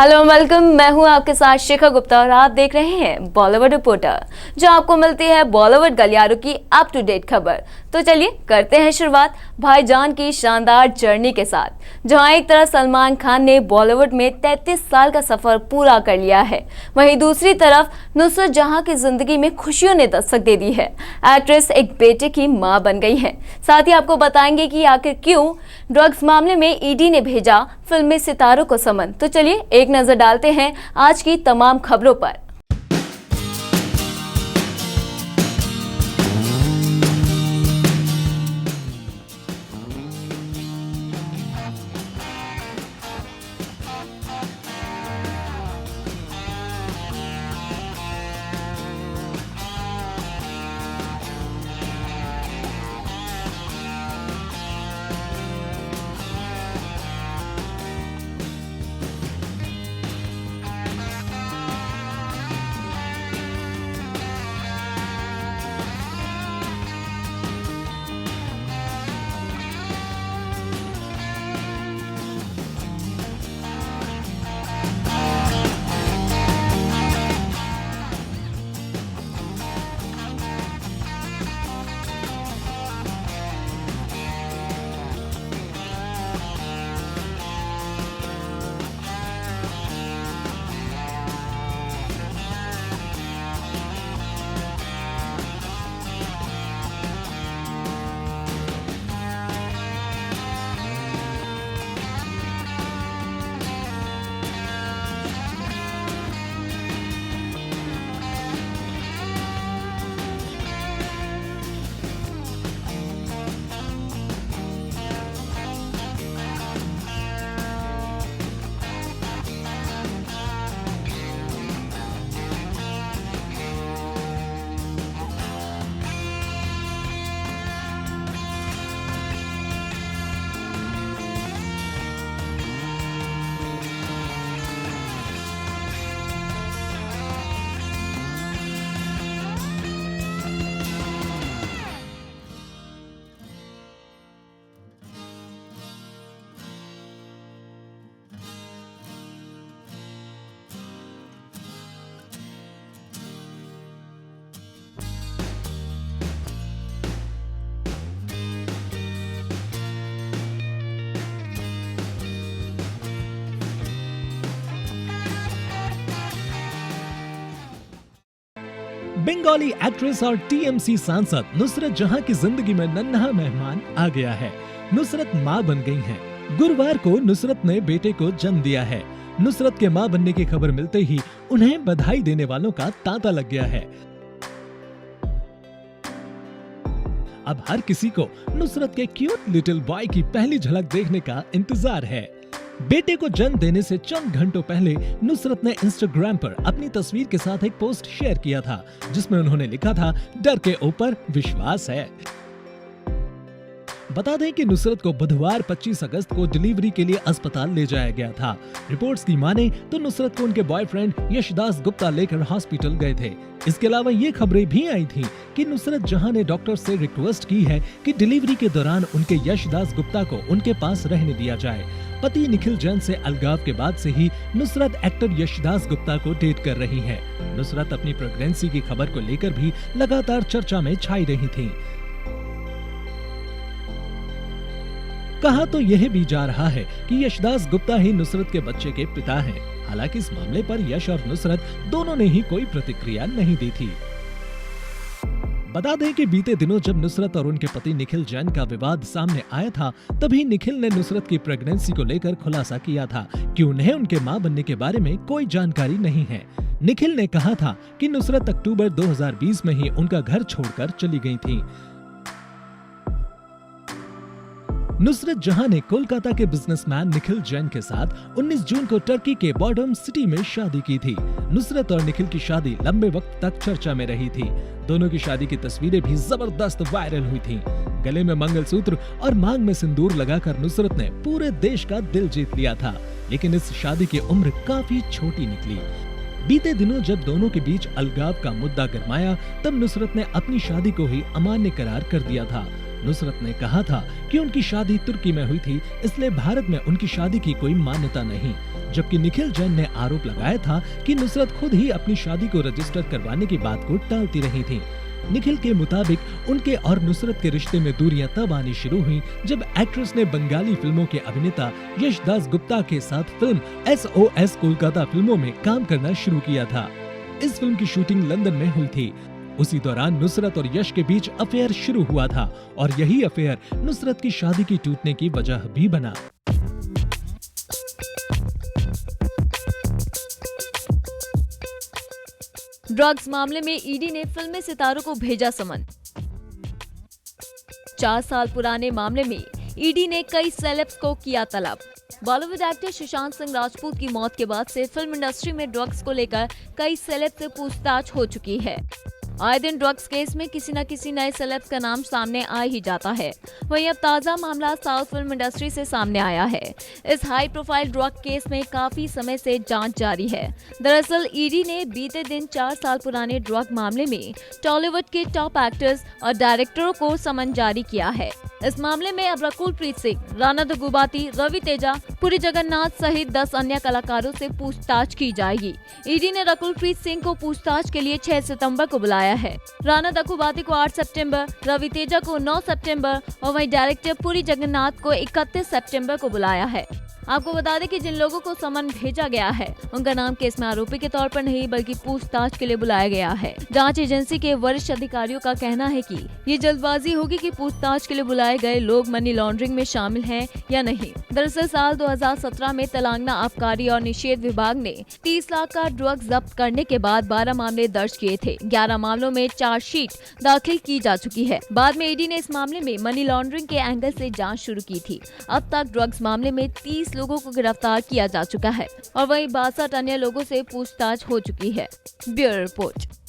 Hello welcome, मैं हूं आपके साथ शिखा गुप्ता और आप देख रहे हैं बॉलीवुड रिपोर्टर, जो आपको मिलती है बॉलीवुड गलियारों की अप टू डेट खबर। तो चलिए करते हैं शुरुआत भाईजान की शानदार जर्नी के साथ, जहां एक तरफ सलमान खान ने बॉलीवुड में 33 साल का सफर पूरा कर लिया है, वहीं दूसरी तरफ नुसरत जहां की जिंदगी में खुशियों ने दस्तक दे दी है। एक्ट्रेस एक बेटे की मां बन गई है। साथ ही आपको बताएंगे कि आखिर क्यों ड्रग्स मामले में ईडी ने भेजा फिल्मी सितारों को समन। तो चलिए एक नजर डालते हैं आज की तमाम खबरों पर। बंगाली एक्ट्रेस और टीएमसी सांसद नुसरत जहां की जिंदगी में नन्हा मेहमान आ गया है। नुसरत मां बन गई हैं। गुरुवार को नुसरत ने बेटे को जन्म दिया है। नुसरत के मां बनने की खबर मिलते ही उन्हें बधाई देने वालों का तांता लग गया है। अब हर किसी को नुसरत के क्यूट लिटिल बॉय की पहली झलक देखने का इंतजार है। बेटे को जन्म देने से चंद घंटों पहले नुसरत ने इंस्टाग्राम पर अपनी तस्वीर के साथ एक पोस्ट शेयर किया था, जिसमें उन्होंने लिखा था, डर के ऊपर विश्वास है। बता दें कि नुसरत को बुधवार 25 अगस्त को डिलीवरी के लिए अस्पताल ले जाया गया था। रिपोर्ट्स की माने तो नुसरत को उनके बॉयफ्रेंड यशदास गुप्ता लेकर हॉस्पिटल गए थे। इसके अलावा ये खबरें भी आई थीं कि नुसरत जहां ने डॉक्टर से रिक्वेस्ट की है कि डिलीवरी के दौरान उनके यशदास गुप्ता को उनके पास रहने दिया जाए। पति निखिल जैन से अलगाव के बाद से ही नुसरत एक्टर यशदास गुप्ता को डेट कर रही है। नुसरत अपनी प्रेगनेंसी की खबर को लेकर भी लगातार चर्चा में छाई रही थी। कहा तो यह भी जा रहा है कि यशदास गुप्ता ही नुसरत के बच्चे के पिता हैं। हालांकि इस मामले पर यश और नुसरत दोनों ने ही कोई प्रतिक्रिया नहीं दी थी। बता दें कि बीते दिनों जब नुसरत और उनके पति निखिल जैन का विवाद सामने आया था, तभी निखिल ने नुसरत की प्रेगनेंसी को लेकर खुलासा किया था कि उन्हें उनके मां बनने के बारे में कोई जानकारी नहीं है। निखिल ने कहा था कि नुसरत अक्टूबर 2020 में ही उनका घर छोड़कर चली गई थी। नुसरत जहां ने कोलकाता के बिजनेसमैन निखिल जैन के साथ 19 जून को टर्की के बॉर्डम सिटी में शादी की थी। नुसरत और निखिल की शादी लंबे वक्त तक चर्चा में रही थी। दोनों की शादी की तस्वीरें भी जबरदस्त वायरल हुई थीं। गले में मंगलसूत्र और मांग में सिंदूर लगाकर नुसरत ने पूरे देश का दिल जीत लिया था, लेकिन इस शादी की उम्र काफी छोटी निकली। बीते दिनों जब दोनों के बीच अलगाव का मुद्दा गरमाया, तब नुसरत ने अपनी शादी को ही अमान्य करार कर दिया था। नुसरत ने कहा था कि उनकी शादी तुर्की में हुई थी, इसलिए भारत में उनकी शादी की कोई मान्यता नहीं। जबकि निखिल जैन ने आरोप लगाया था कि नुसरत खुद ही अपनी शादी को रजिस्टर करवाने की बात को टालती रही थी। निखिल के मुताबिक उनके और नुसरत के रिश्ते में दूरियां तब आनी शुरू हुई जब एक्ट्रेस ने बंगाली फिल्मों के अभिनेता यशदास गुप्ता के साथ फिल्म SOS कोलकाता फिल्मों में काम करना शुरू किया था। इस फिल्म की शूटिंग लंदन में हुई थी। उसी दौरान नुसरत और यश के बीच अफेयर शुरू हुआ था और यही अफेयर नुसरत की शादी की टूटने की वजह भी बना। ड्रग्स मामले में ईडी ने फिल्मी सितारों को भेजा समन। 4 साल पुराने मामले में ईडी ने कई सेलेब्स को किया तलब। बॉलीवुड एक्टर सुशांत सिंह राजपूत की मौत के बाद से फिल्म इंडस्ट्री में ड्रग्स को लेकर कई सेलेब्स से पूछताछ हो चुकी है। आए दिन ड्रग्स केस में किसी न किसी नए सेलेब्स का नाम सामने आ ही जाता है। वहीं अब ताजा मामला साउथ फिल्म इंडस्ट्री से सामने आया है। इस हाई प्रोफाइल ड्रग केस में काफी समय से जांच जारी है। दरअसल ईडी ने बीते दिन 4 साल पुराने ड्रग मामले में टॉलीवुड के टॉप एक्टर्स और डायरेक्टरों को समन जारी किया है। इस मामले में अब रकुल प्रीत सिंह, राणा दग्गुबाती, रवि तेजा, पुरी जगन्नाथ सहित 10 अन्य कलाकारों से पूछताछ की जाएगी। ईडी ने रकुल प्रीत सिंह को पूछताछ के लिए 6 सितंबर को बुलाया है। राणा दग्गुबाती को 8 सितंबर, रवि तेजा को 9 सितंबर और वहीं डायरेक्टर पुरी जगन्नाथ को 31 सितंबर को बुलाया है। आपको बता दें कि जिन लोगों को समन भेजा गया है उनका नाम केस में आरोपी के तौर पर नहीं बल्कि पूछताछ के लिए बुलाया गया है। जांच एजेंसी के वरिष्ठ अधिकारियों का कहना है कि ये जल्दबाजी होगी कि पूछताछ के लिए बुलाए गए लोग मनी लॉन्ड्रिंग में शामिल हैं या नहीं। दरअसल साल 2017 में तेलंगाना आबकारी और निषेध विभाग ने 30 लाख का ड्रग्स जब्त करने के बाद 12 मामले दर्ज किए थे। 11 मामलों में चार्जशीट दाखिल की जा चुकी है। बाद में ईडी ने इस मामले में मनी लॉन्ड्रिंग के एंगल से जांच शुरू की थी। अब तक ड्रग्स मामले में 30 लोगों को गिरफ्तार किया जा चुका है और वहीं 62 अन्य लोगों से पूछताछ हो चुकी है। Bureau report.